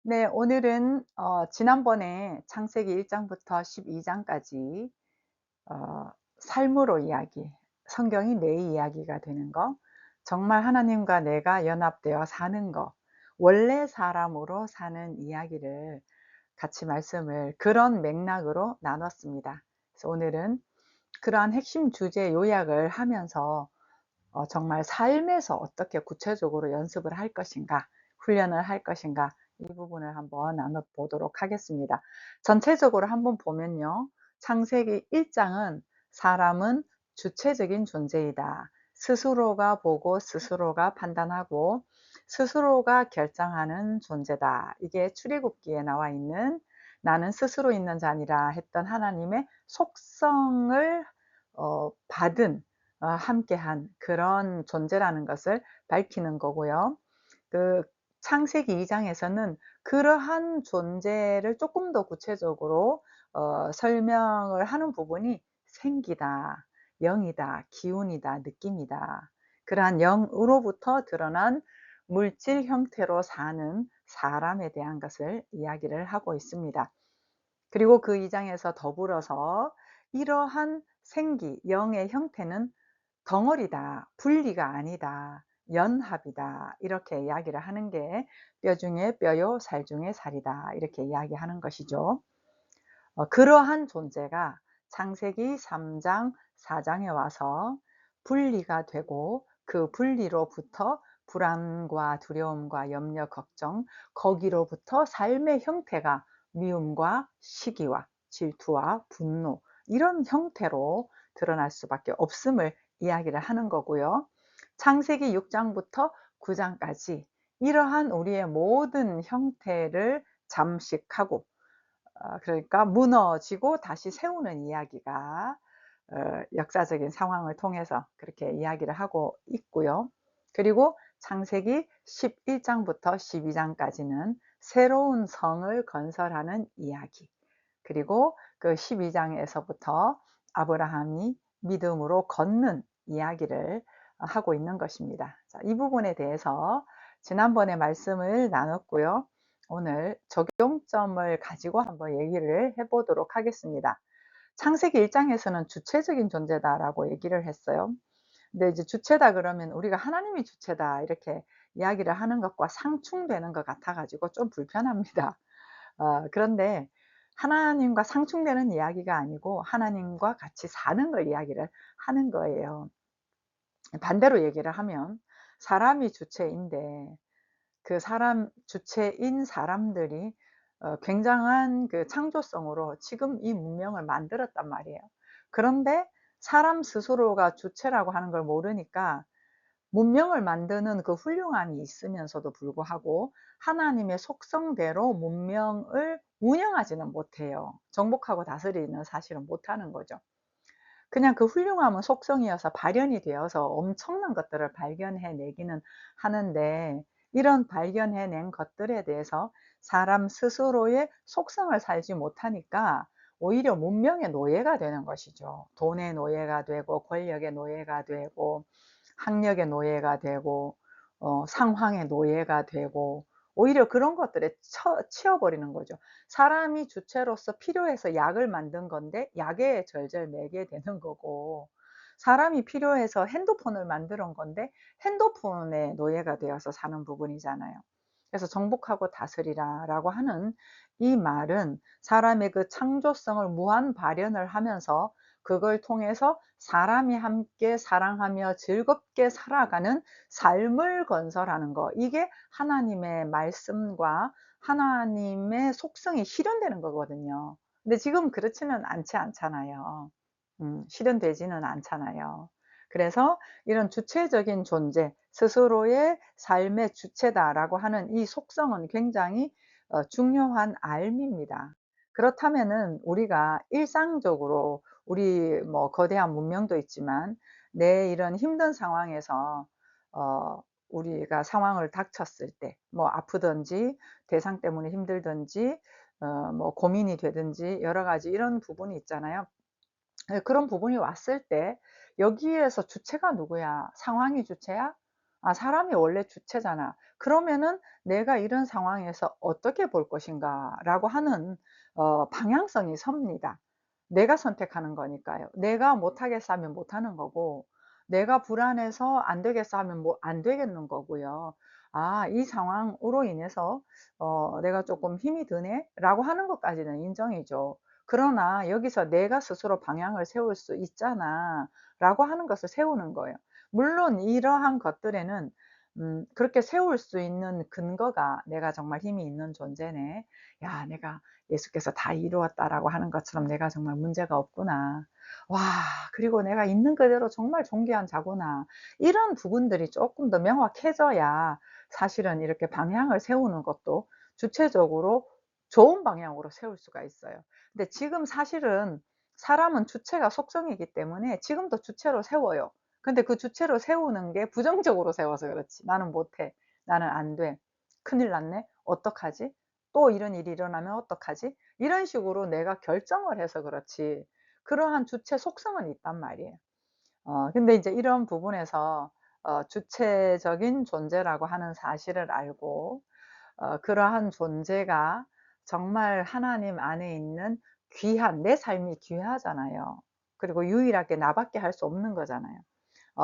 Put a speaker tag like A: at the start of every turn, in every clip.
A: 네, 오늘은 지난번에 창세기 1 장부터 12 장까지 삶으로 이야기, 성경이 내 이야기가 되는 거, 정말 하나님과 내가 연합되어 사는 거, 원래 사람으로 사는 이야기를 같이 말씀을 그런 맥락으로 나눴습니다. 그래서 오늘은 그러한 핵심 주제 요약을 하면서 정말 삶에서 어떻게 구체적으로 연습을 할 것인가, 훈련을 할 것인가, 이 부분을 한번 나눠 보도록 하겠습니다. 전체적으로 한번 보면요. 창세기 1 장은 사람은 주체적인 존재이다. 스스로가 보고 스스로가 판단하고 스스로가 결정하는 존재다. 이게 출애굽기에 나와 있는 나는 스스로 있는 자니라 했던 하나님의 속성을 받은 함께한 그런 존재라는 것을 밝히는 거고요. 그 창세기 2 장에서는 그러한 존재를 조금 더 구체적으로 설명을 하는 부분이 생기다, 영이다, 기운이다, 느낌이다. 그러한 영으로부터 드러난 물질 형태로 사는 사람에 대한 것을 이야기를 하고 있습니다. 그리고 그 2 장에서 더불어서 이러한 생기, 영의 형태는 덩어리다, 분리가 아니다, 연합이다, 이렇게 이야기를 하는 게 뼈 중에 뼈요 살 중에 살이다, 이렇게 이야기하는 것이죠. 그러한 존재가 창세기 3 장, 4 장에 와서 분리가 되고 그 분리로부터 불안과 두려움과 염려, 걱정, 거기로부터 삶의 형태가 미움과 시기와 질투와 분노, 이런 형태로 드러날 수밖에 없음을 이야기를 하는 거고요. 창세기 6 장부터 9 장까지 이러한 우리의 모든 형태를 잠식하고 그러니까 무너지고 다시 세우는 이야기가 역사적인 상황을 통해서 그렇게 이야기를 하고 있고요. 그리고 창세기 11 장부터 12 장까지는 새로운 성을 건설하는 이야기, 그리고 그 12 장에서부터 아브라함이 믿음으로 걷는 이야기를 하고 있는 것입니다. 자, 이 부분에 대해서 지난번에 말씀을 나눴고요. 오늘 적용점을 가지고 한번 얘기를 해 보도록 하겠습니다. 창세기 1 장에서는 주체적인 존재다라고 얘기를 했어요. 근데 이제 주체다 그러면 우리가 하나님이 주체다 이렇게 이야기를 하는 것과 상충되는 것 같아 가지고 좀 불편합니다. 그런데 하나님과 상충되는 이야기가 아니고 하나님과 같이 사는 걸 이야기를 하는 거예요. 반대로 얘기를 하면 사람이 주체인데 그 사람 주체인 사람들이 굉장한 그 창조성으로 지금 이 문명을 만들었단 말이에요. 그런데 사람 스스로가 주체라고 하는 걸 모르니까 문명을 만드는 그 훌륭함이 있으면서도 불구하고 하나님의 속성대로 문명을 운영하지는 못해요. 정복하고 다스리는 사실은 못하는 거죠. 그냥 그 훌륭함은 속성이어서 발현이 되어서 엄청난 것들을 발견해 내기는 하는데, 이런 발견해 낸 것들에 대해서 사람 스스로의 속성을 살지 못하니까 오히려 문명의 노예가 되는 것이죠. 돈의 노예가 되고 권력의 노예가 되고 학력의 노예가 되고 상황의 노예가 되고 오히려 그런 것들에 치여 버리는 거죠. 사람이 주체로서 필요해서 약을 만든 건데 약에 절절매게 되는 거고, 사람이 필요해서 핸드폰을 만드는 건데 핸드폰의 노예가 되어서 사는 부분이잖아요. 그래서 "정복하고 다스리라."라고 하는 이 말은 사람의 그 창조성을 무한 발현을 하면서 그걸 통해서 사람이 함께 사랑하며 즐겁게 살아가는 삶을 건설하는 거, 이게 하나님의 말씀과 하나님의 속성이 실현되는 거거든요. 근데 지금 그렇지는 않잖아요. 실현되지는 않잖아요. 그래서 이런 주체적인 존재, 스스로의 삶의 주체다라고 하는 이 속성은 굉장히 중요한 알미입니다. 그렇다면은 우리가 일상적으로 우리 뭐 거대한 문명도 있지만 내 이런 힘든 상황에서 우리가 상황을 닥쳤을 때 뭐 아프든지 대상 때문에 힘들든지 뭐 고민이 되든지 여러 가지 이런 부분이 있잖아요. 예, 그런 부분이 왔을 때 여기에서 주체가 누구야? 상황이 주체야? 아, 사람이 원래 주체잖아. 그러면은 내가 이런 상황에서 어떻게 볼 것인가 라고 하는 방향성이 섭니다. 내가 선택하는 거니까요. 내가 못하겠어 하면 못하는 거고, 내가 불안해서 안 되겠어 하면 뭐 안 되겠는 거고요. 아, 이 상황으로 인해서 내가 조금 힘이 드네 라고 하는 것까지는 인정이죠. 그러나 여기서 내가 스스로 방향을 세울 수 있잖아 라고 하는 것을 세우는 거예요. 물론 이러한 것들에는 그렇게 세울 수 있는 근거가 '내가 정말 힘이 있는 존재네. 야, 내가 예수께서 다 이루었다.'라고 하는 것처럼 '내가 정말 문제가 없구나. 와, 그리고 내가 있는 그대로 정말 존귀한 자구나.' 이런 부분들이 조금 더 명확해져야 사실은 이렇게 방향을 세우는 것도 주체적으로 좋은 방향으로 세울 수가 있어요. 근데 지금 사실은 사람은 주체가 속성이기 때문에 지금도 주체로 세워요. 근데 그 주체로 세우는 게 부정적으로 세워서 그렇지. '나는 못해. 나는 안 돼. 큰일 났네. 어떡하지? 또 이런 일이 일어나면 어떡하지?' 이런 식으로 내가 결정을 해서 그렇지, 그러한 주체 속성은 있단 말이에요. 근데 이제 이런 부분에서 주체적인 존재라고 하는 사실을 알고, 그러한 존재가 정말 하나님 안에 있는 귀한, 내 삶이 귀하잖아요. 그리고 유일하게 나밖에 할 수 없는 거잖아요.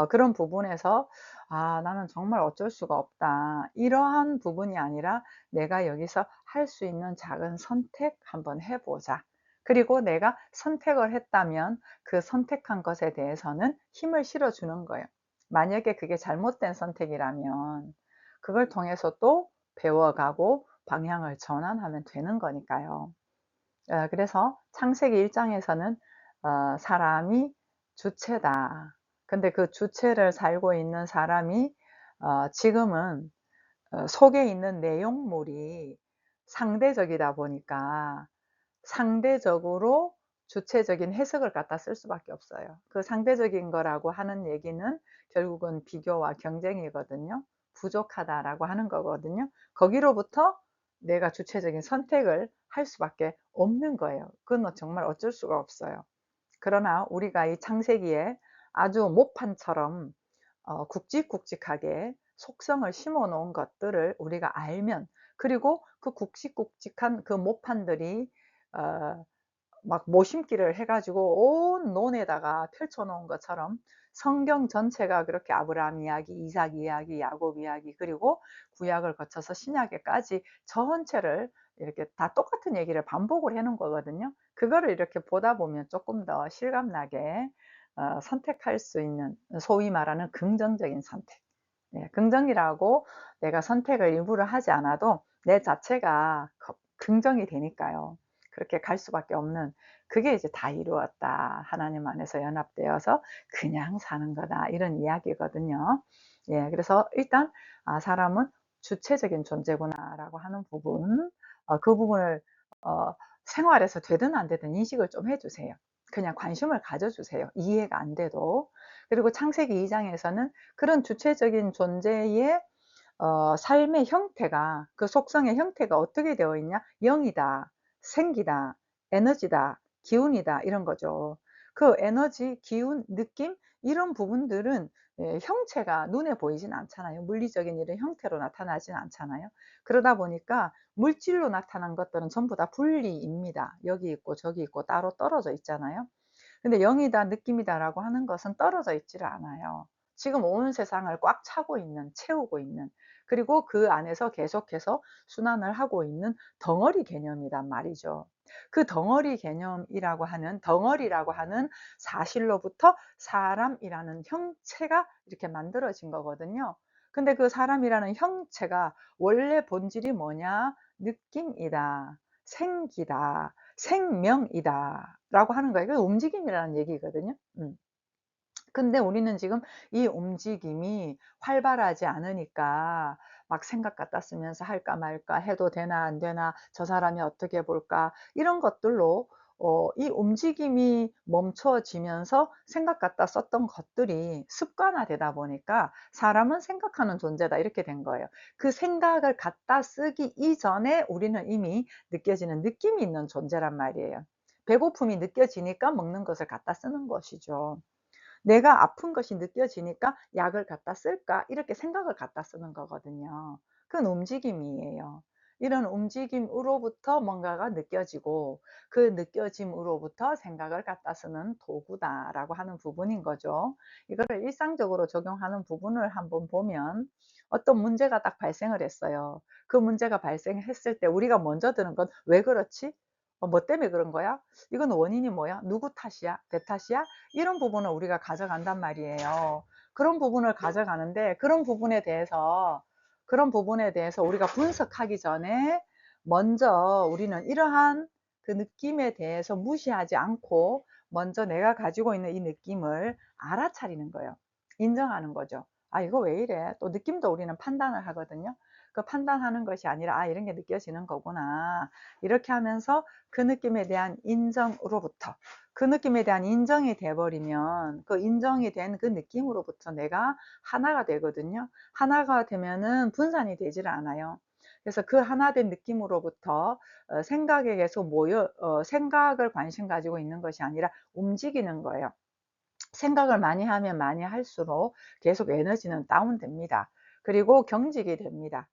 A: 그런 부분에서 '아, 나는 정말 어쩔 수가 없다.' 이러한 부분이 아니라 '내가 여기서 할 수 있는 작은 선택 한번 해 보자.' 그리고 내가 선택을 했다면 그 선택한 것에 대해서는 힘을 실어 주는 거예요. 만약에 그게 잘못된 선택이라면 그걸 통해서 또 배워가고 방향을 전환하면 되는 거니까요. 그래서 창세기 1 장에서는 사람이 주체다. 근데 그 주체를 살고 있는 사람이 지금은 속에 있는 내용물이 상대적이다 보니까 상대적으로 주체적인 해석을 갖다 쓸 수밖에 없어요. 그 상대적인 거라고 하는 얘기는 결국은 비교와 경쟁이거든요. 부족하다라고 하는 거거든요. 거기로부터 내가 주체적인 선택을 할 수밖에 없는 거예요. 그건 정말 어쩔 수가 없어요. 그러나 우리가 이 창세기에 아주 모판처럼 굵직굵직하게 속성을 심어 놓은 것들을 우리가 알면, 그리고 그 굵직굵직한 그 모판들이 어 막 모심기를 해 가지고 온 논에다가 펼쳐 놓은 것처럼 성경 전체가 그렇게 아브라함 이야기, 이삭 이야기, 야곱 이야기, 그리고 구약을 거쳐서 신약에까지 전체를 이렇게 다 똑같은 얘기를 반복을 해 놓은 거거든요. 그거를 이렇게 보다 보면 조금 더 실감나게 선택할 수 있는, 소위 말하는 긍정적인 선택. 네, 긍정이라고 내가 선택을 일부러 하지 않아도 내 자체가 긍정이 되니까요. 그렇게 갈 수밖에 없는, 그게 이제 '다 이루었다. 하나님 안에서 연합되어서 그냥 사는 거다.' 이런 이야기거든요. 예, 그래서 일단 '아, 사람은 주체적인 존재구나.'라고 하는 부분, 그 부분을 어 생활에서 되든 안 되든 인식을 좀 해 주세요. 그냥 관심을 가져 주세요, 이해가 안 돼도. 그리고 창세기 2 장에서는 그런 주체적인 존재의 삶의 형태가, 그 속성의 형태가 어떻게 되어 있냐? 영이다, 생기다, 에너지다, 기운이다, 이런 거죠. 그 에너지, 기운, 느낌, 이런 부분들은 형체가 눈에 보이진 않잖아요. 물리적인 이런 형태로 나타나진 않잖아요. 그러다 보니까 물질로 나타난 것들은 전부 다 분리입니다. 여기 있고 저기 있고 따로 떨어져 있잖아요. 근데 영이다, 느낌이다라고 하는 것은 떨어져 있지를 않아요. 지금 온 세상을 꽉 차고 있는, 채우고 있는, 그리고 그 안에서 계속해서 순환을 하고 있는 덩어리 개념이란 말이죠. 그 덩어리 개념이라고 하는, 덩어리라고 하는 사실로부터 사람이라는 형체가 이렇게 만들어진 거거든요. 근데 그 사람이라는 형체가 원래 본질이 뭐냐? 느낌이다, 생기다, 생명이다 라고 하는 거예요. 그 움직임이라는 얘기거든요. 근데 우리는 지금 이 움직임이 활발하지 않으니까 막 생각 갖다 쓰면서 '할까 말까. 해도 되나 안 되나. 저 사람이 어떻게 볼까.' 이런 것들로 이 움직임이 멈춰지면서 생각 갖다 썼던 것들이 습관화되다 보니까 '사람은 생각하는 존재다.' 이렇게 된 거예요. 그 생각을 갖다 쓰기 이전에 우리는 이미 느껴지는 느낌이 있는 존재란 말이에요. 배고픔이 느껴지니까 먹는 것을 갖다 쓰는 것이죠. 내가 아픈 것이 느껴지니까 '약을 갖다 쓸까?' 이렇게 생각을 갖다 쓰는 거거든요. 그건 움직임이에요. 이런 움직임으로부터 뭔가가 느껴지고 그 느껴짐으로부터 생각을 갖다 쓰는 도구다라고 하는 부분인 거죠. 이거를 일상적으로 적용하는 부분을 한번 보면 어떤 문제가 딱 발생을 했어요. 그 문제가 발생했을 때 우리가 먼저 드는 건 '왜 그렇지? 뭐 때문에 그런 거야? 이건 원인이 뭐야? 누구 탓이야? 내 탓이야?' 이런 부분을 우리가 가져간단 말이에요. 그런 부분을 가져가는데 그런 부분에 대해서 우리가 분석하기 전에 먼저 우리는 이러한 그 느낌에 대해서 무시하지 않고 먼저 내가 가지고 있는 이 느낌을 알아차리는 거예요. 인정하는 거죠. '아 이거 왜 이래?' 또 느낌도 우리는 판단을 하거든요. 그 판단하는 것이 아니라 '아 이런 게 느껴지는 거구나.' 이렇게 하면서 그 느낌에 대한 인정으로부터 그 느낌에 대한 인정이 돼 버리면 그 인정이 된 그 느낌으로부터 내가 하나가 되거든요. 하나가 되면은 분산이 되지를 않아요. 그래서 그 하나 된 느낌으로부터 생각에 계속 모여 생각을 관심 가지고 있는 것이 아니라 움직이는 거예요. 생각을 많이 하면 많이 할수록 계속 에너지는 다운됩니다. 그리고 경직이 됩니다.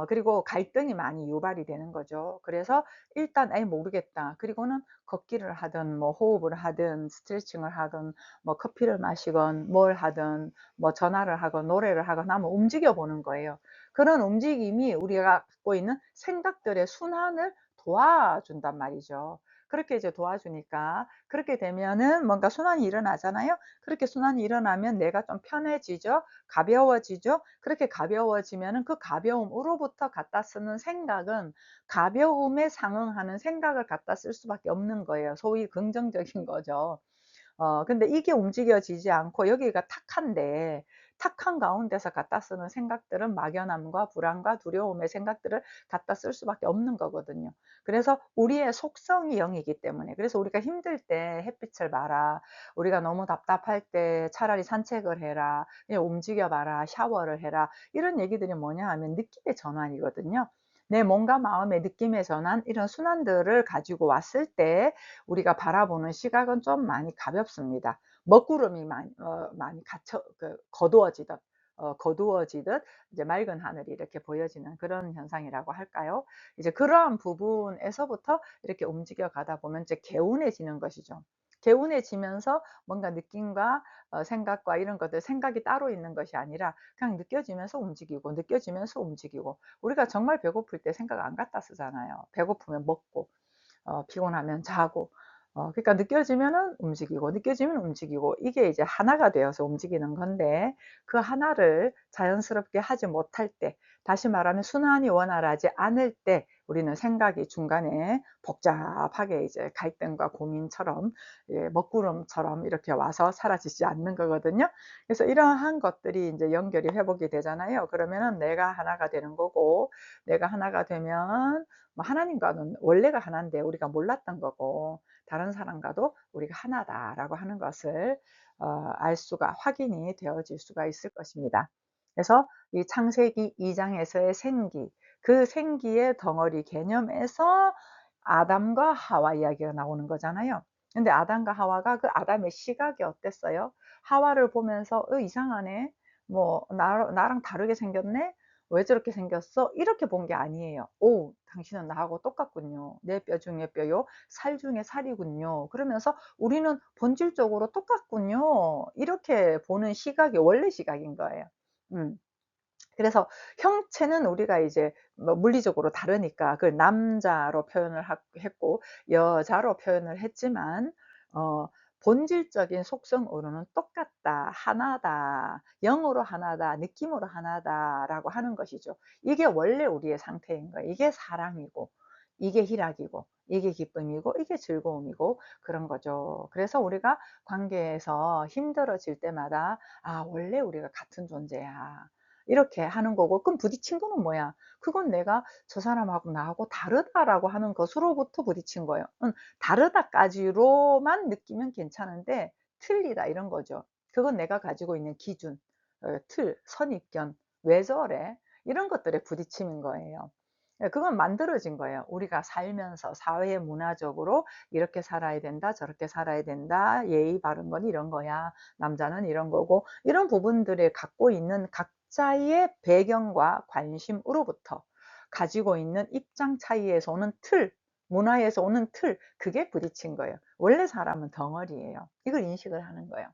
A: 그리고 갈등이 많이 유발이 되는 거죠. 그래서 일단 '에이 모르겠다.' 그리고는 걷기를 하든 뭐 호흡을 하든 스트레칭을 하든 뭐 커피를 마시건 뭘 하든 뭐 전화를 하건 노래를 하건 한번 움직여 보는 거예요. 그런 움직임이 우리가 갖고 있는 생각들의 순환을 도와준단 말이죠. 그렇게 이제 도와주니까 그렇게 되면은 뭔가 순환이 일어나잖아요. 그렇게 순환이 일어나면 내가 좀 편해지죠. 가벼워지죠. 그렇게 가벼워지면은 그 가벼움으로부터 갖다 쓰는 생각은 가벼움에 상응하는 생각을 갖다 쓸 수밖에 없는 거예요. 소위 긍정적인 거죠. 근데 이게 움직여지지 않고 여기가 탁한데 탁한 가운데서 갖다 쓰는 생각들은 막연함과 불안과 두려움의 생각들을 갖다 쓸 수밖에 없는 거거든요. 그래서 우리의 속성이 0이기 때문에 그래서 우리가 힘들 때 햇빛을 봐라. 우리가 너무 답답할 때 차라리 산책을 해라. 그냥 움직여 봐라. 샤워를 해라. 이런 얘기들이 뭐냐 하면 느낌의 전환이거든요. 내 몸과 마음의 느낌의 전환 이런 순환들을 가지고 왔을 때 우리가 바라보는 시각은 좀 많이 가볍습니다. 먹구름이 많이 갇혀 거두어지듯 이제 맑은 하늘이 이렇게 보여지는 그런 현상이라고 할까요? 이제 그러한 부분에서부터 이렇게 움직여 가다 보면 이제 개운해지는 것이죠. 개운해지면서 뭔가 느낌과 생각과 이런 것들 생각이 따로 있는 것이 아니라 그냥 느껴지면서 움직이고 느껴지면서 움직이고 우리가 정말 배고플 때 생각 안 갖다 쓰잖아요. 배고프면 먹고 피곤하면 자고 그러니까 느껴지면은 움직이고 느껴지면 움직이고 이게 이제 하나가 되어서 움직이는 건데 그 하나를 자연스럽게 하지 못할 때 다시 말하면 순환이 원활하지 않을 때 우리는 생각이 중간에 복잡하게 이제 갈등과 고민처럼 예 먹구름처럼 이렇게 와서 사라지지 않는 거거든요. 그래서 이러한 것들이 인제 연결이 회복이 되잖아요. 그러면은 내가 하나가 되는 거고 내가 하나가 되면 뭐 하나님과는 원래가 하나인데 우리가 몰랐던 거고 다른 사람과도 우리가 하나다라고 하는 것을 알 수가 확인이 되어질 수가 있을 것입니다. 그래서 이 창세기 2 장에서의 생기, 그 생기의 덩어리 개념에서 아담과 하와 이야기가 나오는 거잖아요. 근데 아담과 하와가 그 아담의 시각이 어땠어요? 하와를 보면서 이상하네. 뭐 나랑 다르게 생겼네. 왜 저렇게 생겼어?' 이렇게 본 게 아니에요. '오 당신은 나하고 똑같군요. 내 뼈 중에 뼈요 살 중에 살이군요.' 그러면서 '우리는 본질적으로 똑같군요.' 이렇게 보는 시각이 원래 시각인 거예요. 음. 그래서 형체는 우리가 이제 뭐 물리적으로 다르니까 그 남자로 표현을 했고 여자로 표현을 했지만 어 본질적인 속성으로는 똑같다. 하나다. 영으로 하나다. 느낌으로 하나다라고 하는 것이죠. 이게 원래 우리의 상태인 거예요. 이게 사랑이고 이게 희락이고 이게 기쁨이고 이게 즐거움이고 그런 거죠. 그래서 우리가 관계에서 힘들어질 때마다 '아 원래 우리가 같은 존재야.' 이렇게 하는 거고 그럼 부딪힌 거는 뭐야? 그건 내가 '저 사람하고 나하고 다르다.'라고 하는 것으로부터 부딪힌 거예요. '다르다.'까지로만 느끼면 괜찮은데 '틀리다.' 이런 거죠. 그건 내가 가지고 있는 기준, 틀, 선입견, '왜 저래?' 이런 것들에 부딪히는 거예요. 예, 그건 만들어진 거예요. 우리가 살면서 사회 문화적으로 이렇게 살아야 된다, 저렇게 살아야 된다, 예의 바른 건 이런 거야, 남자는 이런 거고, 이런 부분들을 갖고 있는 각자의 배경과 관심으로부터 가지고 있는 입장 차이에서 오는 틀, 문화에서 오는 틀, 그게 부딪힌 거예요. 원래 사람은 덩어리예요. 이걸 인식을 하는 거예요.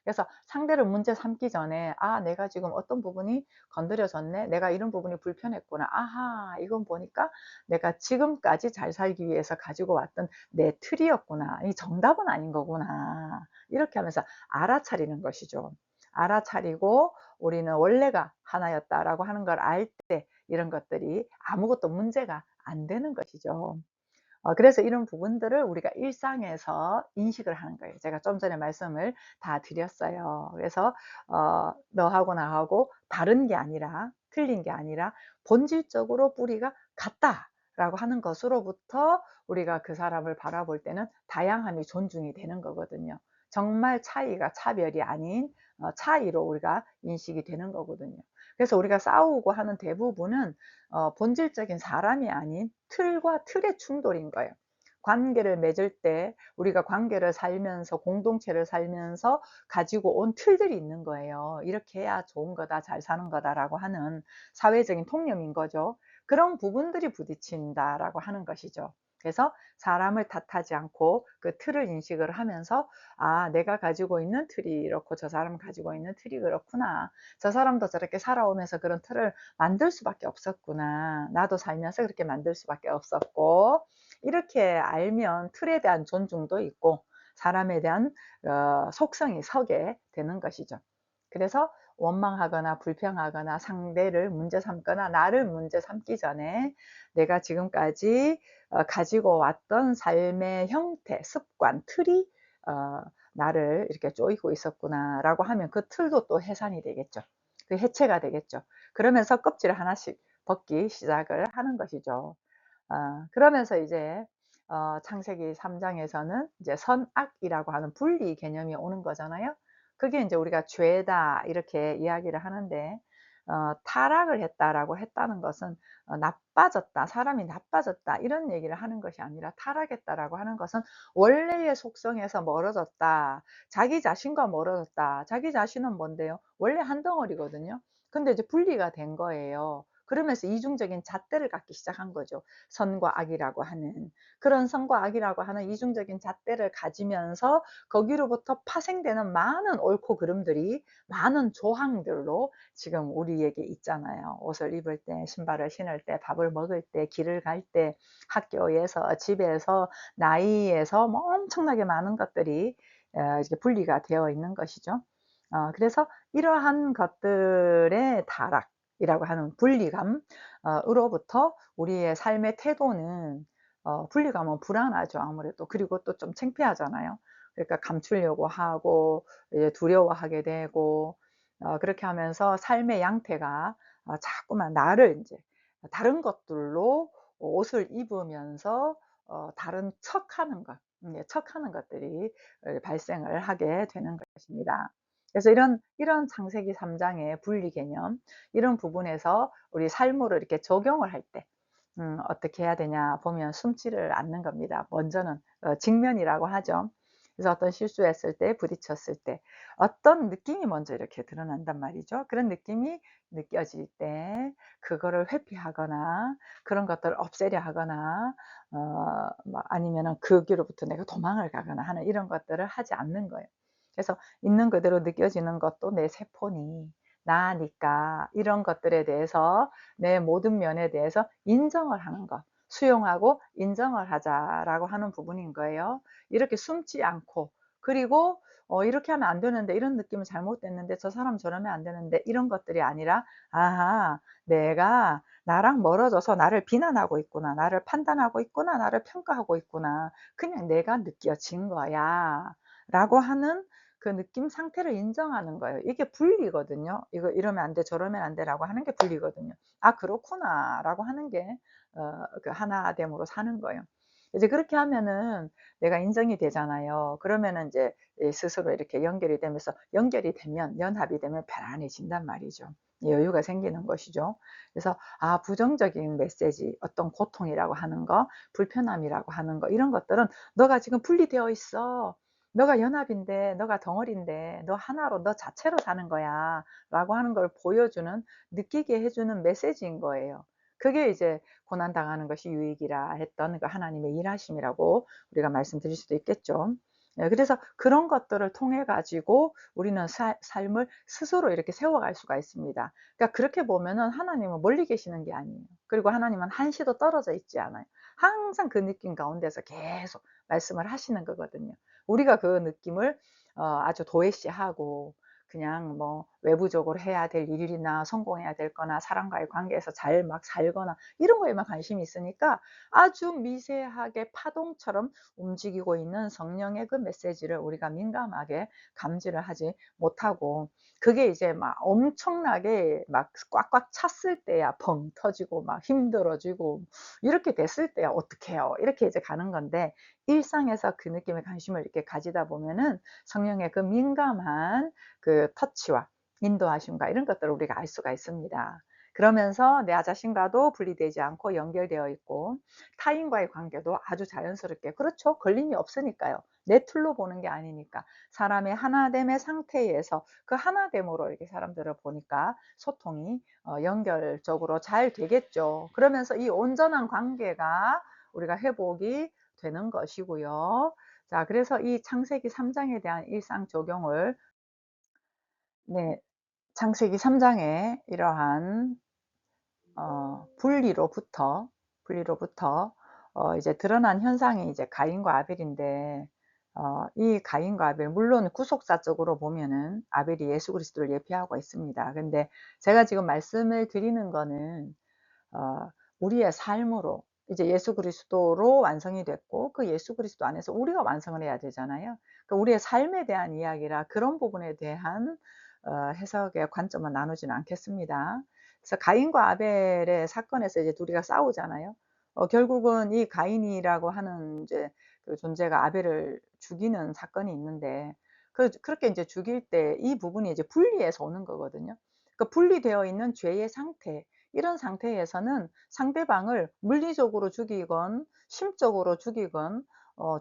A: 그래서 상대를 문제 삼기 전에 아, 내가 지금 어떤 부분이 건드려졌네, 내가 이런 부분이 불편했구나, 아하, 이건 보니까 내가 지금까지 잘 살기 위해서 가지고 왔던 내 틀이었구나, 이 정답은 아닌 거구나, 이렇게 하면서 알아차리는 것이죠. 알아차리고 우리는 원래가 하나였다라고 하는 걸 알 때 이런 것들이 아무것도 문제가 안 되는 것이죠. 그래서 이런 부분들을 우리가 일상에서 인식을 하는 거예요. 제가 좀 전에 말씀을 다 드렸어요. 그래서 너하고 나하고 다른 게 아니라, 틀린 게 아니라 본질적으로 뿌리가 같다라고 하는 것으로부터 우리가 그 사람을 바라볼 때는 다양함이 존중이 되는 거거든요. 정말 차이가 차별이 아닌 차이로 우리가 인식이 되는 거거든요. 그래서 우리가 싸우고 하는 대부분은 본질적인 사람이 아닌 틀과 틀의 충돌인 거예요. 관계를 맺을 때 우리가 관계를 살면서, 공동체를 살면서 가지고 온 틀들이 있는 거예요. 이렇게 해야 좋은 거다, 잘 사는 거다라고 하는 사회적인 통념인 거죠. 그런 부분들이 부딪힌다라고 하는 것이죠. 그래서 사람을 탓하지 않고 그 틀을 인식을 하면서 아, 내가 가지고 있는 틀이 이렇고 저 사람 가지고 있는 틀이 그렇구나, 저 사람도 저렇게 살아오면서 그런 틀을 만들 수밖에 없었구나, 나도 살면서 그렇게 만들 수밖에 없었고, 이렇게 알면 틀에 대한 존중도 있고 사람에 대한 속성이 서게 되는 것이죠. 그래서 원망하거나 불평하거나 상대를 문제 삼거나 나를 문제 삼기 전에 내가 지금까지 가지고 왔던 삶의 형태, 습관, 틀이 나를 이렇게 쪼이고 있었구나 라고 하면 그 틀도 또 해산이 되겠죠. 그 해체가 되겠죠. 그러면서 껍질을 하나씩 벗기 시작을 하는 것이죠. 그러면서 이제 창세기 3장에서는 이제 선악이라고 하는 분리 개념이 오는 거잖아요. 그게 이제 우리가 죄다 이렇게 이야기를 하는데, 타락을 했다라고 했다는 것은 나빠졌다, 사람이 나빠졌다 이런 얘기를 하는 것이 아니라, 타락했다라고 하는 것은 원래의 속성에서 멀어졌다, 자기 자신과 멀어졌다. 자기 자신은 뭔데요? 원래 한 덩어리거든요. 근데 이제 분리가 된 거예요. 그러면서 이중적인 잣대를 갖기 시작한 거죠. 선과 악이라고 하는, 그런 선과 악이라고 하는 이중적인 잣대를 가지면서 거기로부터 파생되는 많은 옳고 그름들이 많은 조항들로 지금 우리에게 있잖아요. 옷을 입을 때, 신발을 신을 때, 밥을 먹을 때, 길을 갈 때, 학교에서, 집에서, 나이에서 뭐 엄청나게 많은 것들이 이렇게 분리가 되어 있는 것이죠. 그래서 이러한 것들의 타락이라고 하는 분리감 으로부터 우리의 삶의 태도는, 분리감은 불안하죠, 아무래도. 그리고 또 좀 창피하잖아요. 그러니까 감추려고 하고 이제 두려워하게 되고, 그렇게 하면서 삶의 양태가 자꾸만 나를 이제 다른 것들로 옷을 입으면서 다른 척하는 것, 척하는 것들이 발생을 하게 되는 것입니다. 그래서 이런 창세기 3장의 분리 개념, 이런 부분에서 우리 삶으로 이렇게 적용을 할 때 어떻게 해야 되냐 보면 숨지를 않는 겁니다. 먼저는 직면이라고 하죠. 그래서 어떤 실수했을 때, 부딪혔을 때 어떤 느낌이 먼저 이렇게 드러난단 말이죠. 그런 느낌이 느껴질 때 그거를 회피하거나 그런 것들을 없애려 하거나 아니면은 거기로부터 내가 도망을 가거나 하는 이런 것들을 하지 않는 거예요. 그래서 있는 그대로 느껴지는 것도 내 세포니 나니까, 이런 것들에 대해서 내 모든 면에 대해서 인정을 하는 것, 수용하고 인정을 하자라고 하는 부분인 거예요. 이렇게 숨지 않고, 그리고 이렇게 하면 안 되는데, 이런 느낌은 잘못됐는데, 저 사람 저러면 안 되는데, 이런 것들이 아니라 아하, 내가 나랑 멀어져서 나를 비난하고 있구나, 나를 판단하고 있구나, 나를 평가하고 있구나, 그냥 내가 느껴진 거야 라고 하는 그 느낌 상태를 인정하는 거예요. 이게 분리거든요. 이거 이러면 안 돼, 저러면 안 돼라고 하는 게 분리거든요. 아, 그렇구나라고 하는 게 그 하나됨으로 사는 거예요. 이제 그렇게 하면은 내가 인정이 되잖아요. 그러면은 이제 스스로 이렇게 연결이 되면서, 연결이 되면, 연합이 되면 편안해진단 말이죠. 여유가 생기는 것이죠. 그래서 부정적인 메시지, 어떤 고통이라고 하는 거, 불편함이라고 하는 거, 이런 것들은 "너가 지금 분리되어 있어. 너가 연합인데, 너가 덩어리인데, 너 하나로 너 자체로 사는 거야." 라고 하는 걸 보여주는, 느끼게 해 주는 메시지인 거예요. 그게 이제 고난당하는 것이 유익이라 했던 그 하나님의 일하심이라고 우리가 말씀드릴 수도 있겠죠. 그래서 그런 것들을 통해 가지고 우리는 삶을 스스로 이렇게 세워갈 수가 있습니다. 그러니까 그렇게 보면은 하나님은 멀리 계시는 게 아니에요. 그리고 하나님은 한시도 떨어져 있지 않아요. 항상 그 느낌 가운데서 계속 말씀을 하시는 거거든요. 우리가 그 느낌을 아주 도외시하고 그냥 뭐 외부적으로 해야 될 일이나 성공해야 될 거나 사람과의 관계에서 잘 막 살거나 이런 거에만 관심이 있으니까 아주 미세하게 파동처럼 움직이고 있는 성령의 그 메시지를 우리가 민감하게 감지를 하지 못하고, 그게 이제 막 엄청나게 막 꽉꽉 찼을 때야 펑 터지고 막 힘들어지고, 이렇게 됐을 때야 어떡해요, 이렇게 이제 가는 건데, 일상에서 그 느낌에 관심을 이렇게 가지다 보면은 성령의 그 민감한 그 터치와 인도하심과 이런 것들을 우리가 알 수가 있습니다. 그러면서 내 자신과도 분리되지 않고 연결되어 있고, 타인과의 관계도 아주 자연스럽게, 그렇죠, 걸림이 없으니까요. 내 틀로 보는 게 아니니까. 사람의 하나됨의 상태에서 그 하나됨으로 이렇게 사람들을 보니까 소통이 연결적으로 잘 되겠죠. 그러면서 이 온전한 관계가 우리가 회복이 되는 것이고요. 자, 그래서 이 창세기 3 장에 대한 일상 적용을, 네, 창세기 3 장에 이러한 분리로부터 이제 드러난 현상이 이제 가인과 아벨인데, 이 가인과 아벨, 물론 구속사적으로 보면은 아벨이 예수 그리스도를 예표하고 있습니다. 근데 제가 지금 말씀을 드리는 거는 우리의 삶으로 이제 예수 그리스도로 완성이 됐고, 그 예수 그리스도 안에서 우리가 완성을 해야 되잖아요. 그러니까 우리의 삶에 대한 이야기라 그런 부분에 대한 해석의 관점은 나누지는 않겠습니다. 그래서 가인과 아벨의 사건에서 이제 둘이가 싸우잖아요. 결국은 이 가인이라고 하는 이제 그 존재가 아벨을 죽이는 사건이 있는데, 그렇게 이제 죽일 때 이 부분이 이제 분리해서 오는 거거든요. 그 분리되어 있는 죄의 상태, 이런 상태에서는 상대방을 물리적으로 죽이건 심적으로 죽이건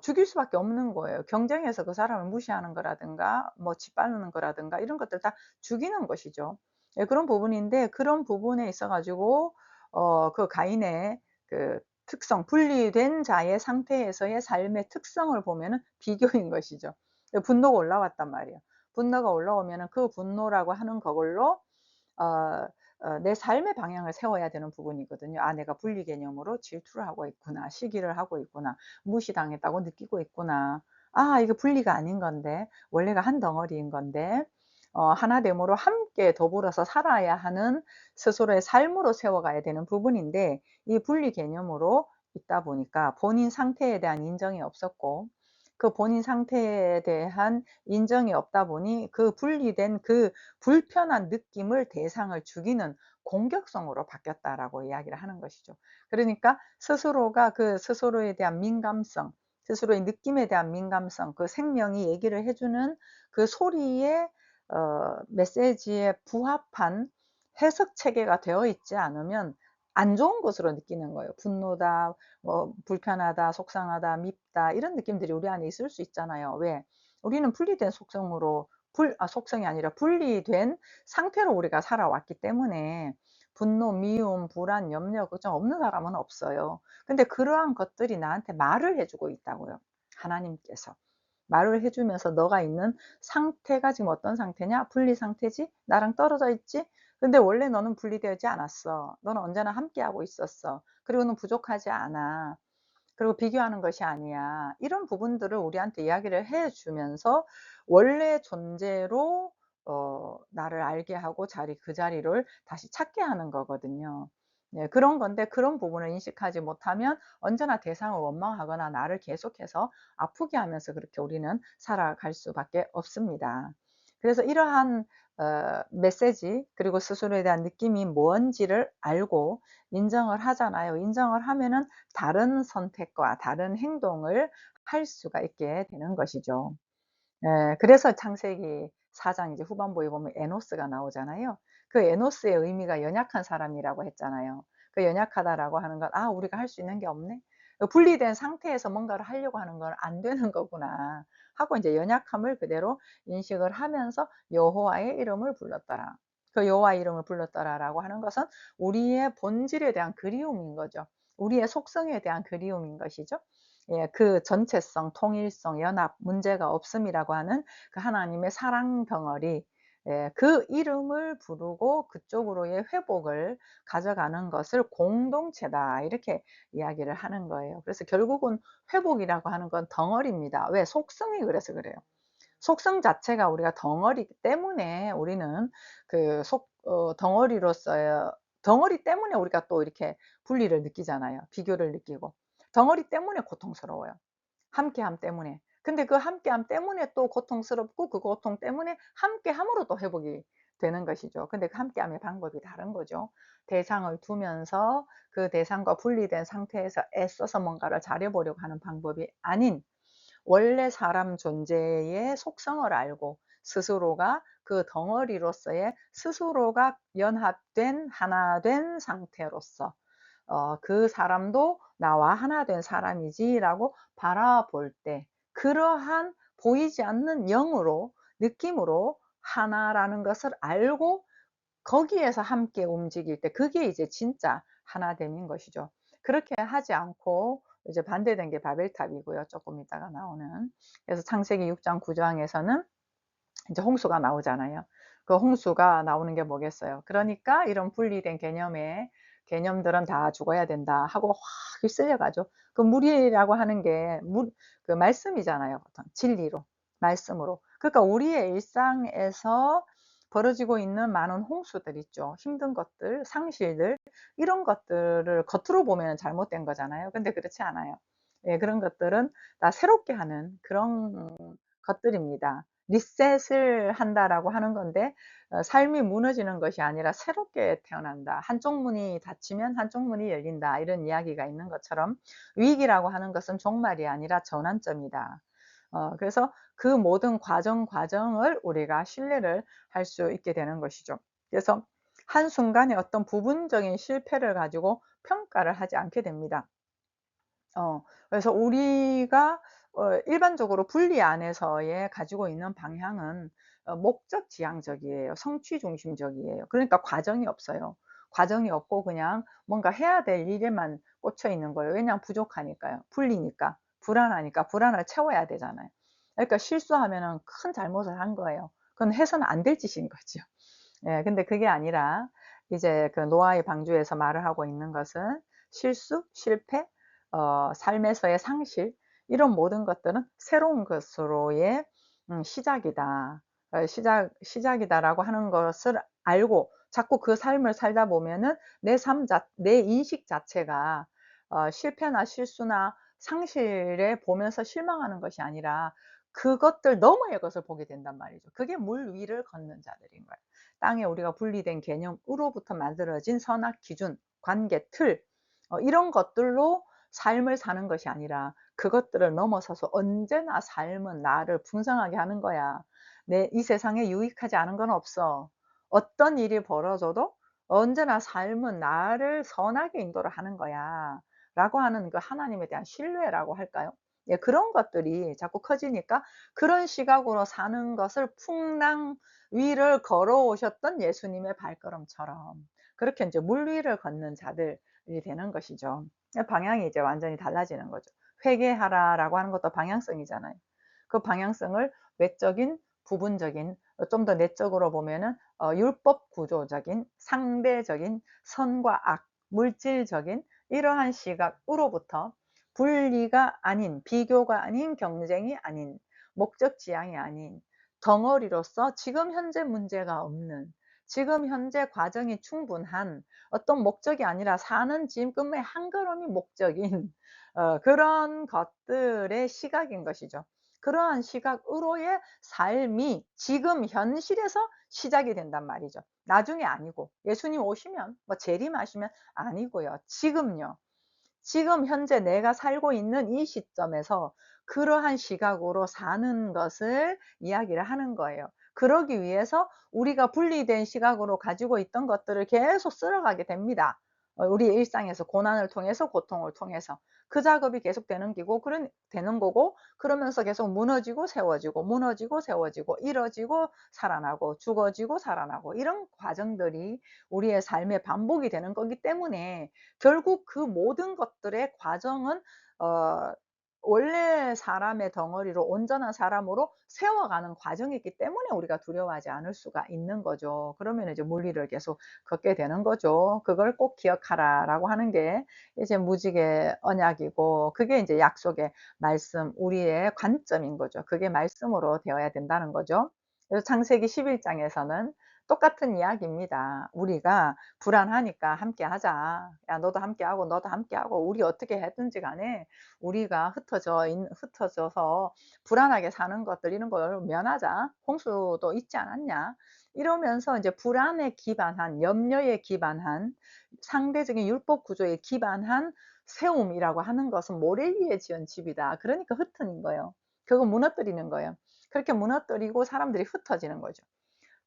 A: 죽일 수밖에 없는 거예요. 경쟁에서 그 사람을 무시하는 거라든가 뭐 짓밟는 거라든가 이런 것들 다 죽이는 것이죠. 예, 그런 부분인데, 그런 부분에 있어 가지고 그 가인의 그 특성, 분리된 자의 상태에서의 삶의 특성을 보면은 비교인 것이죠. 예, 분노가 올라왔단 말이에요. 분노가 올라오면은 그 분노라고 하는 그걸로 어 내 삶의 방향을 세워야 되는 부분이거든요. '아, 내가 분리 개념으로 질투를 하고 있구나. 시기를 하고 있구나. 무시당했다고 느끼고 있구나. 아, 이거 분리가 아닌 건데. 원래가 한 덩어리인 건데.' 하나됨으로 함께 더불어서 살아야 하는 스스로의 삶으로 세워가야 되는 부분인데, 이 분리 개념으로 있다 보니까 본인 상태에 대한 인정이 없었고, 그 본인 상태에 대한 인정이 없다 보니 그 분리된 그 불편한 느낌을 대상을 죽이는 공격성으로 바뀌었다라고 이야기를 하는 것이죠. 그러니까 스스로가 그 스스로에 대한 민감성, 스스로의 느낌에 대한 민감성, 그 생명이 얘기를 해 주는 그 소리의 메시지에 부합한 해석 체계가 되어 있지 않으면 안 좋은 것으로 느끼는 거예요. 분노다, 뭐 불편하다, 속상하다, 밉다, 이런 느낌들이 우리 안에 있을 수 있잖아요. 왜? 우리는 분리된 속성으로, 속성이 아니라 분리된 상태로 우리가 살아왔기 때문에 분노, 미움, 불안, 염려, 걱정 없는 사람은 없어요. 근데 그러한 것들이 나한테 말을 해 주고 있다고요, 하나님께서. 말을 해 주면서 "너가 있는 상태가 지금 어떤 상태냐? 분리 상태지? 나랑 떨어져 있지? 근데 원래 너는 분리되지 않았어. 너는 언제나 함께하고 있었어. 그리고 넌 부족하지 않아. 그리고 비교하는 것이 아니야." 이런 부분들을 우리한테 이야기를 해 주면서 원래 존재로 나를 알게 하고 그 자리를 다시 찾게 하는 거거든요. 네, 그런 건데, 그런 부분을 인식하지 못하면 언제나 대상을 원망하거나 나를 계속해서 아프게 하면서 그렇게 우리는 살아갈 수밖에 없습니다. 그래서 이러한 메시지, 그리고 스스로에 대한 느낌이 뭔지를 알고 인정을 하잖아요. 인정을 하면은 다른 선택과 다른 행동을 할 수가 있게 되는 것이죠. 예. 그래서 창세기 4장 이제 후반부에 보면 에노스가 나오잖아요. 그 에노스의 의미가 연약한 사람이라고 했잖아요. 그 연약하다라고 하는 건 '아 우리가 할 수 있는 게 없네. 분리된 상태에서 뭔가를 하려고 하는 건 안 되는 거구나.' 하고 인제 연약함을 그대로 인식을 하면서 여호와의 이름을 불렀더라. 그 여호와의 이름을 불렀더라라고 하는 것은 우리의 본질에 대한 그리움인 거죠. 우리의 속성에 대한 그리움인 것이죠. 예, 그 전체성, 통일성, 연합, 문제가 없음이라고 하는 그 하나님의 사랑 덩어리, 예, 그 이름을 부르고 그쪽으로의 회복을 가져가는 것을 공동체다 이렇게 이야기를 하는 거예요. 그래서 결국은 회복이라고 하는 건 덩어리입니다. 왜? 속성이 그래서 그래요. 속성 자체가 우리가 덩어리이기 때문에 우리는 그 덩어리로서의 덩어리 때문에 우리가 또 이렇게 분리를 느끼잖아요. 비교를 느끼고. 덩어리 때문에 고통스러워요. 함께함 때문에. 근데 그 함께함 때문에 또 고통스럽고 그 고통 때문에 함께함으로 또 회복이 되는 것이죠. 근데 그 함께함의 방법이 다른 거죠. 대상을 두면서 그 대상과 분리된 상태에서 애써서 뭔가를 잘해 보려고 하는 방법이 아닌, 원래 사람 존재의 속성을 알고 스스로가 그 덩어리로서의 스스로가 연합된 하나 된 상태로서 그 사람도 '나와 하나 된 사람이지.'라고 바라볼 때 그러한 보이지 않는 영으로, 느낌으로 하나라는 것을 알고 거기에서 함께 움직일 때 그게 이제 진짜 하나됨인 것이죠. 그렇게 하지 않고 이제 반대된 게 바벨탑이고요. 조금 있다가 나오는. 그래서 창세기 6장 9 장에서는 이제 홍수가 나오잖아요. 그 홍수가 나오는 게 뭐겠어요. 그러니까 이런 분리된 개념들은 다 죽어야 된다 하고 확 휩쓸려 가죠. 그 물이라고 하는 게 그 말씀이잖아요. 보통 진리로, 말씀으로. 그러니까 우리의 일상에서 벌어지고 있는 많은 홍수들 있죠. 힘든 것들, 상실들, 이런 것들을 겉으로 보면 잘못된 거잖아요. 근데 그렇지 않아요. 예, 그런 것들은 다 새롭게 하는 그런 것들입니다. 리셋을 한다라고 하는 건데 삶이 무너지는 것이 아니라 새롭게 태어난다. 한쪽 문이 닫히면 한쪽 문이 열린다. 이런 이야기가 있는 것처럼 위기라고 하는 것은 종말이 아니라 전환점이다. 그래서 그 모든 과정을 우리가 신뢰를 할 수 있게 되는 것이죠. 그래서 한순간에 어떤 부분적인 실패를 가지고 평가를 하지 않게 됩니다. 그래서 우리가 일반적으로 분리 안에서의 가지고 있는 방향은 목적 지향적이에요. 성취 중심적이에요. 그러니까 과정이 없어요. 과정이 없고 그냥 뭔가 해야 될 일에만 꽂혀 있는 거예요. 왜냐하면 부족하니까요. 분리니까. 불안하니까 불안을 채워야 되잖아요. 그러니까 실수하면은 큰 잘못을 한 거예요. 그건 해서는 안 될 짓인 거죠. 예, 근데 그게 아니라 이제 그 노아의 방주에서 말을 하고 있는 것은 실수, 실패, 삶에서의 상실, 이런 모든 것들은 새로운 것으로의 시작이다. 시작이다라고 하는 것을 알고 자꾸 그 삶을 살다 보면은 내 인식 자체가 실패나 실수나 상실에 보면서 실망하는 것이 아니라 그것들 너머의 것을 보게 된단 말이죠. 그게 물 위를 걷는 자들인 거예요. 땅에 우리가 분리된 개념으로부터 만들어진 선악 기준, 관계 틀, 이런 것들로 삶을 사는 것이 아니라 그것들을 넘어서서 언제나 삶은 나를 풍성하게 하는 거야. 내 이 세상에 유익하지 않은 건 없어. 어떤 일이 벌어져도 언제나 삶은 나를 선하게 인도를 하는 거야. 라고 하는 그 하나님에 대한 신뢰라고 할까요? 예, 그런 것들이 자꾸 커지니까 그런 시각으로 사는 것을 풍랑 위를 걸어오셨던 예수님의 발걸음처럼 그렇게 이제 물 위를 걷는 자들이 되는 것이죠. 방향이 이제 완전히 달라지는 거죠. 회개하라라고 하는 것도 방향성이잖아요. 그 방향성을 외적인, 부분적인, 좀 더 내적으로 보면은 율법 구조적인, 상대적인, 선과 악, 물질적인 이러한 시각으로부터 분리가 아닌, 비교가 아닌, 경쟁이 아닌, 목적 지향이 아닌 덩어리로서 지금 현재 문제가 없는, 지금 현재 과정이 충분한 어떤 목적이 아니라 사는 지금의 한 걸음이 목적인 그런 것들의 시각인 것이죠. 그러한 시각으로의 삶이 지금 현실에서 시작이 된단 말이죠. 나중에 아니고 예수님 오시면 뭐 재림하시면 아니고요. 지금요. 지금 현재 내가 살고 있는 이 시점에서 그러한 시각으로 사는 것을 이야기를 하는 거예요. 그러기 위해서 우리가 분리된 시각으로 가지고 있던 것들을 계속 쓸어가게 됩니다. 우리의 일상에서 고난을 통해서 고통을 통해서 그 작업이 계속 되는 거고, 그러면서 계속 무너지고 세워지고 무너지고 세워지고 이뤄지고 살아나고 죽어지고 살아나고 이런 과정들이 우리의 삶의 반복이 되는 거기 때문에 결국 그 모든 것들의 과정은 어 원래 사람의 덩어리로 온전한 사람으로 세워가는 과정이기 때문에 우리가 두려워하지 않을 수가 있는 거죠. 그러면 이제 물리를 계속 걷게 되는 거죠. 그걸 꼭 기억하라라고 하는 게 이제 무지개 언약이고, 그게 이제 약속의 말씀, 우리의 관점인 거죠. 그게 말씀으로 되어야 된다는 거죠. 그래서 창세기 11장에서는 똑같은 이야기입니다. 우리가 불안하니까 함께 하자. 야, 너도 함께 하고 너도 함께 하고 우리 어떻게 하든지 간에 우리가 흩어져서 불안하게 사는 것들 이런 걸 면하자. 홍수도 있지 않았냐. 이러면서 이제 불안에 기반한, 염려에 기반한, 상대적인 율법 구조에 기반한 세움이라고 하는 것은 모래 위에 지은 집이다. 그러니까 흩어진 거예요. 그거 무너뜨리는 거예요. 그렇게 무너뜨리고 사람들이 흩어지는 거죠.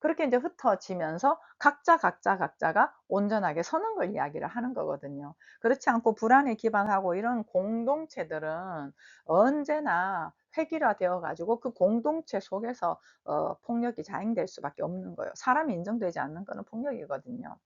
A: 그렇게 이제 흩어지면서 각자가 온전하게 서는 걸 이야기를 하는 거거든요. 그렇지 않고 불안에 기반하고 이런 공동체들은 언제나 획일화되어 가지고 그 공동체 속에서 폭력이 자행될 수밖에 없는 거예요. 사람이 인정되지 않는 거는 폭력이거든요.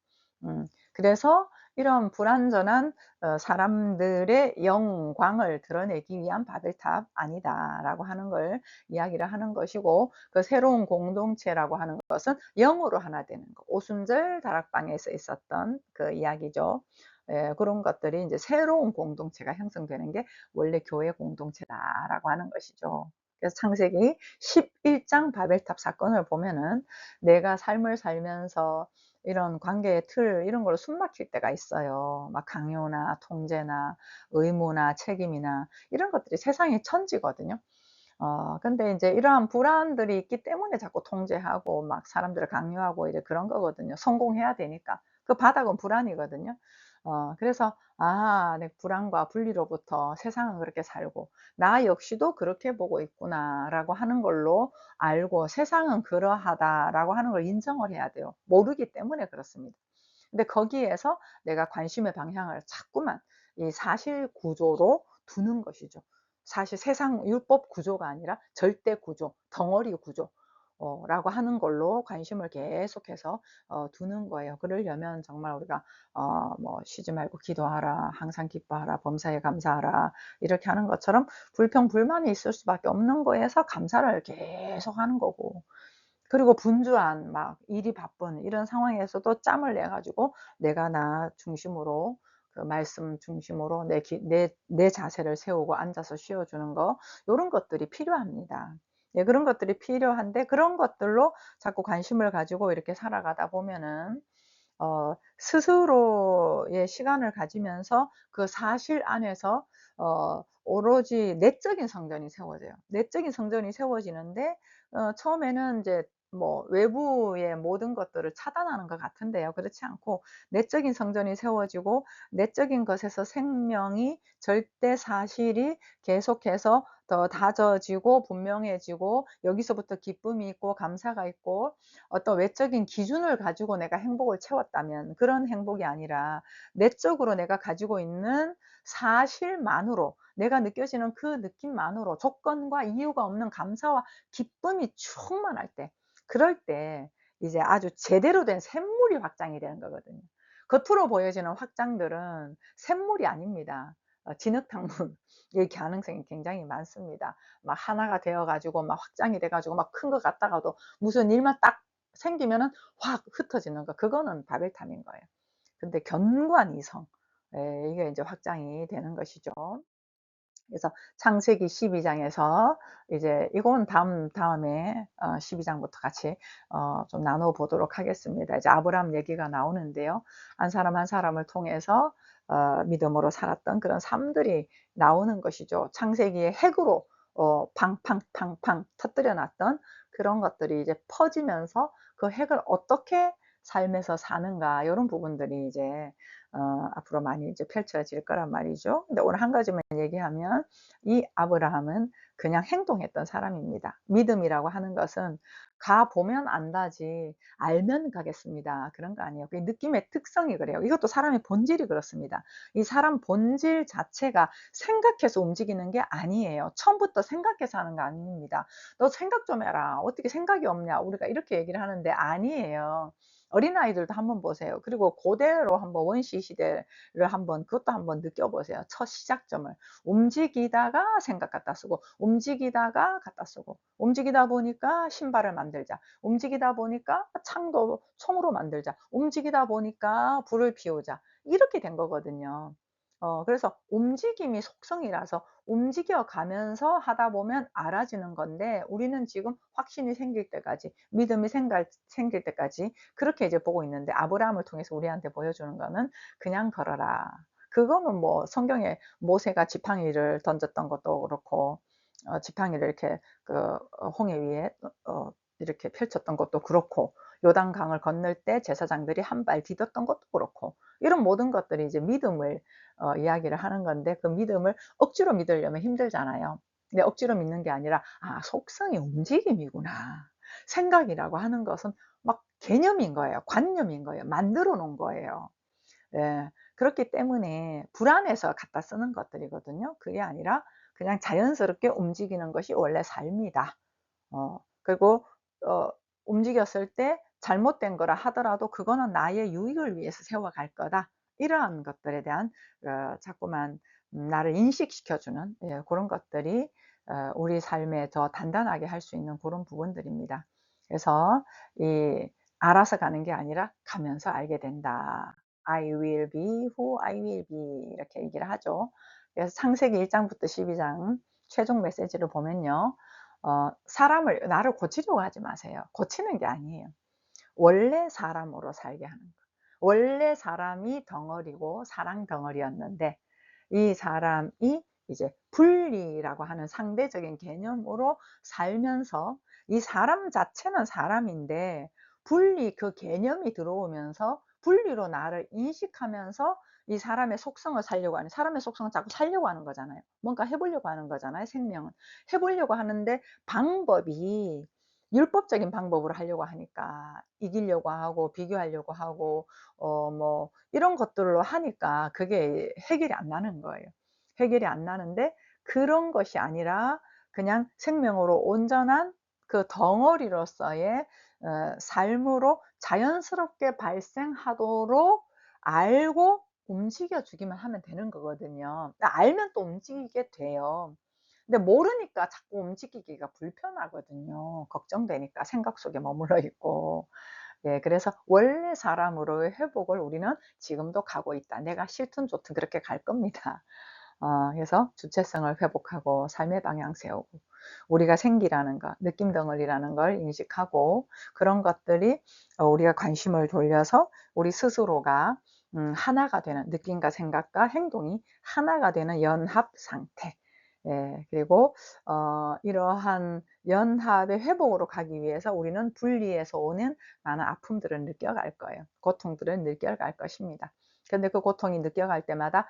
A: 그래서 이런 불완전한 사람들의 영광을 드러내기 위한 바벨탑 아니다라고 하는 걸 이야기를 하는 것이고, 그 새로운 공동체라고 하는 것은 영으로 하나 되는 거. 오순절 다락방에서 있었던 그 이야기죠. 예, 그런 것들이 이제 새로운 공동체가 형성되는 게 원래 교회 공동체다라고 하는 것이죠. 그래서 창세기 11장 바벨탑 사건을 보면은 내가 삶을 살면서 이런 관계의 틀 이런 걸로 숨 막힐 때가 있어요. 막 강요나 통제나 의무나 책임이나 이런 것들이 세상의 천지거든요. 근데 이제 이러한 불안들이 있기 때문에 자꾸 통제하고 막 사람들을 강요하고 이제 그런 거거든요. 성공해야 되니까. 그 바닥은 불안이거든요. 그래서 '아, 내 불안과 분리로부터 세상은 그렇게 살고 나 역시도 그렇게 보고 있구나.'라고 하는 걸로 알고 '세상은 그러하다.'라고 하는 걸 인정을 해야 돼요. 모르기 때문에 그렇습니다. 근데 거기에서 내가 관심의 방향을 자꾸만 이 사실 구조로 두는 것이죠. 사실 세상 율법 구조가 아니라 절대 구조, 덩어리 구조 라고 하는 걸로 관심을 계속해서 두는 거예요. 그러려면 정말 우리가 뭐 쉬지 말고 기도하라, 항상 기뻐하라, 범사에 감사하라 이렇게 하는 것처럼 불평 불만이 있을 수밖에 없는 거에서 감사를 계속 하는 거고, 그리고 분주한 막 일이 바쁜 이런 상황에서도 짬을 내 가지고 내가 나 중심으로 그 말씀 중심으로 내 자세를 세우고 앉아서 쉬어 주는 거, 요런 것들이 필요합니다. 예, 그런 것들이 필요한데 그런 것들로 자꾸 관심을 가지고 이렇게 살아가다 보면은 스스로의 시간을 가지면서 그 사실 안에서 오로지 내적인 성전이 세워져요. 내적인 성전이 세워지는데 처음에는 이제 뭐 외부의 모든 것들을 차단하는 것 같은데요. 그렇지 않고 내적인 성전이 세워지고 내적인 것에서 생명이, 절대 사실이 계속해서 더 다져지고 분명해지고, 여기서부터 기쁨이 있고 감사가 있고, 어떤 외적인 기준을 가지고 내가 행복을 채웠다면 그런 행복이 아니라 내적으로 내가 가지고 있는 사실만으로, 내가 느껴지는 그 느낌만으로 조건과 이유가 없는 감사와 기쁨이 충만할 때, 그럴 때 이제 아주 제대로 된 샘물이 확장이 되는 거거든요. 겉으로 보여지는 확장들은 샘물이 아닙니다. 진흙탕물일 가능성이 굉장히 많습니다. 막 하나가 되어 가지고 막 확장이 돼 가지고 막 큰 것 같다가도 무슨 일만 딱 생기면은 확 흩어지는 거, 그거는 바벨탑인 거예요. 근데 견고한 이성, 예, 이게 이제 확장이 되는 것이죠. 그래서 창세기 12장에서 이제 이건 다음에 12장부터 같이 좀 나눠 보도록 하겠습니다. 이제 아브라함 얘기가 나오는데요. 한 사람 한 사람을 통해서 믿음으로 살았던 그런 삶들이 나오는 것이죠. 창세기의 핵으로 팡팡팡팡 터뜨려 놨던 그런 것들이 이제 퍼지면서 그 핵을 어떻게 삶에서 사는가, 요런 부분들이 이제 앞으로 많이 이제 펼쳐질 거란 말이죠. 근데 오늘 한 가지만 얘기하면, 이 아브라함은 그냥 행동했던 사람입니다. 믿음이라고 하는 것은 가 보면 안다지 알면 가겠습니다, 그런 거 아니에요. 그 느낌의 특성이 그래요. 이것도 사람의 본질이 그렇습니다. 이 사람 본질 자체가 생각해서 움직이는 게 아니에요. 처음부터 생각해서 하는 거 아닙니다. "너 생각 좀 해라. 어떻게 생각이 없냐." 우리가 이렇게 얘기를 하는데 아니에요. 어린아이들도 한번 보세요. 그리고 고대로 한번 원시 시대를 한번, 그것도 한번 느껴보세요. 첫 시작점을. 움직이다가 생각 갖다 쓰고, 움직이다가 갖다 쓰고, 움직이다 보니까 신발을 만들자, 움직이다 보니까 창도 총으로 만들자, 움직이다 보니까 불을 피우자, 이렇게 된 거거든요. 그래서 움직임이 속성이라서 움직여 가면서 하다 보면 알아지는 건데, 우리는 지금 확신이 생길 때까지, 믿음이 생길 때까지 그렇게 이제 보고 있는데, 아브라함을 통해서 우리한테 보여주는 거는 그냥 걸어라. 그거는 뭐 성경에 모세가 지팡이를 던졌던 것도 그렇고, 지팡이를 이렇게 홍해 위에 이렇게 펼쳤던 것도 그렇고, 요단강을 건널 때 제사장들이 한 발 디뎠던 것도 그렇고, 이런 모든 것들이 이제 믿음을 이야기를 하는 건데, 그 믿음을 억지로 믿으려면 힘들잖아요. 근데 억지로 믿는 게 아니라, 속성이 움직임이구나. 생각이라고 하는 것은 막 개념인 거예요. 관념인 거예요. 만들어 놓은 거예요. 예. 그렇기 때문에 불안해서 갖다 쓰는 것들이거든요. 그게 아니라 그냥 자연스럽게 움직이는 것이 원래 삶이다. 그리고 어 움직였을 때 잘못된 거라 하더라도 그거는 나의 유익을 위해서 세워갈 거다. 이러한 것들에 대한 자꾸만 나를 인식시켜 주는, 예, 그런 것들이 우리 삶에 더 단단하게 할 수 있는 그런 부분들입니다. 그래서 이 알아서 가는 게 아니라 가면서 알게 된다. I will be who I will be, 이렇게 얘기를 하죠. 그래서 창세기 1 장부터 12장 최종 메시지를 보면요. 사람을, 나를 고치려고 하지 마세요. 고치는 게 아니에요. 원래 사람으로 살게 하는 거. 원래 사람이 덩어리고 사랑 덩어리였는데, 이 사람이 이제 분리라고 하는 상대적인 개념으로 살면서, 이 사람 자체는 사람인데 분리, 그 개념이 들어오면서 분리로 나를 인식하면서 이 사람의 속성을 살려고 하는, 사람의 속성을 자꾸 살려고 하는 거잖아요. 뭔가 해 보려고 하는 거잖아요, 생명은. 해 보려고 하는데 방법이 율법적인 방법으로 하려고 하니까, 이기려고 하고 비교하려고 하고 뭐 이런 것들로 하니까 그게 해결이 안 나는 거예요. 해결이 안 나는데, 그런 것이 아니라 그냥 생명으로 온전한 그 덩어리로서의 삶으로 자연스럽게 발생하도록 알고 움직여 주기만 하면 되는 거거든요. 알면 또 움직이게 돼요. 근데 모르니까 자꾸 움직이기가 불편하거든요. 걱정되니까, 생각 속에 머물러 있고. 예, 그래서 원래 사람으로의 회복을 우리는 지금도 가고 있다. 내가 싫든 좋든 그렇게 갈 겁니다. 그래서 주체성을 회복하고 삶의 방향 세우고, 우리가 생기라는 것, 느낌 덩어리라는 걸 인식하고, 그런 것들이 우리가 관심을 돌려서 우리 스스로가 하나가 되는, 느낌과 생각과 행동이 하나가 되는 연합 상태. 예, 그리고 이러한 연합의 회복으로 가기 위해서 우리는 분리에서 오는 많은 아픔들을 느껴갈 거예요. 고통들을 느껴갈 것입니다. 근데 그 고통이 느껴갈 때마다,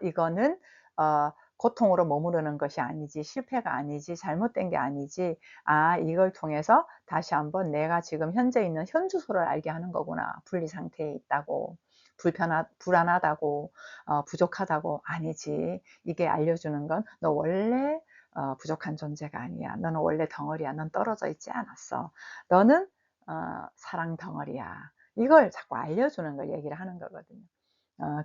A: 이거는 고통으로 머무르는 것이 아니지, 실패가 아니지, 잘못된 게 아니지, 이걸 통해서 다시 한번 내가 지금 현재 있는 현 주소를 알게 하는 거구나. 분리 상태에 있다고, 불안하다고, 부족하다고. 아니지. 이게 알려주는 건 너 원래 부족한 존재가 아니야. 너는 원래 덩어리야. 넌 떨어져 있지 않았어. 너는 사랑 덩어리야. 이걸 자꾸 알려주는 걸 얘기를 하는 거거든요.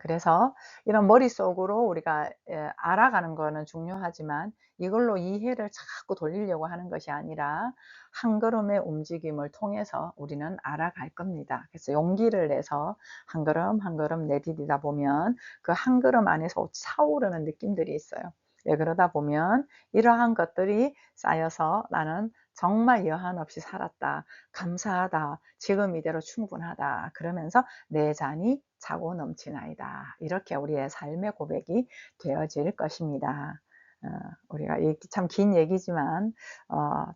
A: 그래서 이런 머릿속으로 우리가 알아가는 거는 중요하지만, 이걸로 이해를 자꾸 돌리려고 하는 것이 아니라 한 걸음의 움직임을 통해서 우리는 알아갈 겁니다. 그래서 용기를 내서 한 걸음 한 걸음 내디디다 보면 그 한 걸음 안에서 차오르는 느낌들이 있어요. 예, 그러다 보면 이러한 것들이 쌓여서 '나는 정말 여한 없이 살았다. 감사하다. 지금 이대로 충분하다.' 그러면서 '내 잔이 차고 넘치나이다.' 이렇게 우리의 삶의 고백이 되어질 것입니다. 어 우리가 참 긴 얘기지만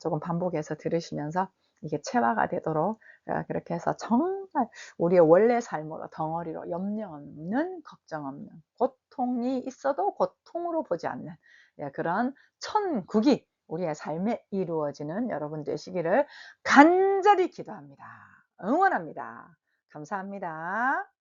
A: 조금 반복해서 들으시면서 이게 체화가 되도록 그렇게 해서 정말 우리의 원래 삶으로 덩어리로 염려 없는 걱정 없는 고통이 있어도 고통으로 보지 않는 예 그런 천국이 우리의 삶에 이루어지는 여러분 되시기를 간절히 기도합니다. 응원합니다. 감사합니다.